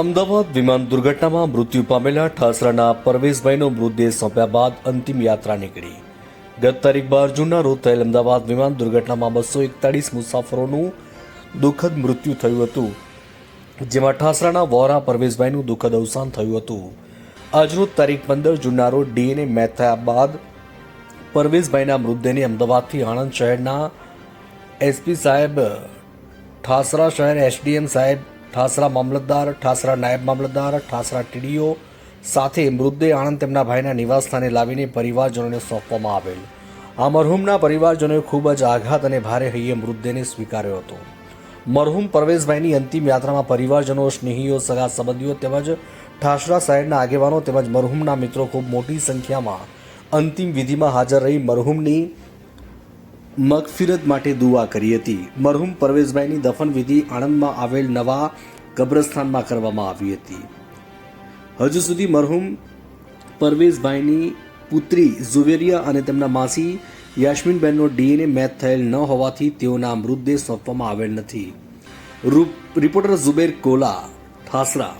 અમદાવાદ વિમાન દુર્ઘટનામાં મૃત્યુ પામેલા ઠાસરાના પરવેશભાઈનો મૃતદેહ સોંપ્યા બાદ અંતિમ યાત્રા નીકળી। ગત તારીખ 12 જૂનના રોજ થયેલ અમદાવાદ વિમાન દુર્ઘટનામાં 241 મુસાફરોનું દુઃખદ મૃત્યુ થયું હતું, જેમાં ઠાસરાના વોરા પરવેશભાઈનું દુઃખદ અવસાન થયું હતું। આજરોજ તારીખ 15 જૂનના રોજ ડીએનએ મેચ થયા બાદ પરવેશભાઈના મૃતદેહને અમદાવાદથી આણંદ શહેરના એસપી સાહેબ, ઠાસરા શહેર એસડીએમ સાહેબ, ઠાસરા મામલતદાર, ઠાસરા નાયબ મામલતદાર, ઠાસરા ટીડીઓ સાથે મૃતદેહ આણંદ તેમના ભાઈના નિવાસસ્થાને લાવીને પરિવારજનોને સોંપવામાં આવેલ। આ મરહુમના પરિવારજનોએ ખૂબ જ આઘાત અને ભારે હૈયે મૃતદેહને સ્વીકાર્યો હતો। મરહુમ પરવેશભાઈની અંતિમ યાત્રામાં પરિવારજનો, સ્નેહીઓ, સગા સંબંધીઓ તેમજ ઠાસરા શહેરના આગેવાનો તેમજ મરહુમના મિત્રો ખૂબ મોટી સંખ્યામાં અંતિમ વિધિમાં હાજર રહી મરહુમની મગફિરત માટે દુઆ કરી હતી। મરહુમ પરવેશભાઈની દફન વિધિ આણંદમાં આવેલ નવા કબ્રસ્તાનમાં કરવામાં આવી હતી। હજુ સુધી મરહુમ પરવેશભાઈની પુત્રી ઝુવેરિયા અને તેમના માસી યાસ્મીનબેનનો ડીએનએ મેચ થયેલ ન હોવાથી તેઓના મૃતદેહ સોંપવામાં આવેલ નથી। Reporter Zuber Cola, Thasra.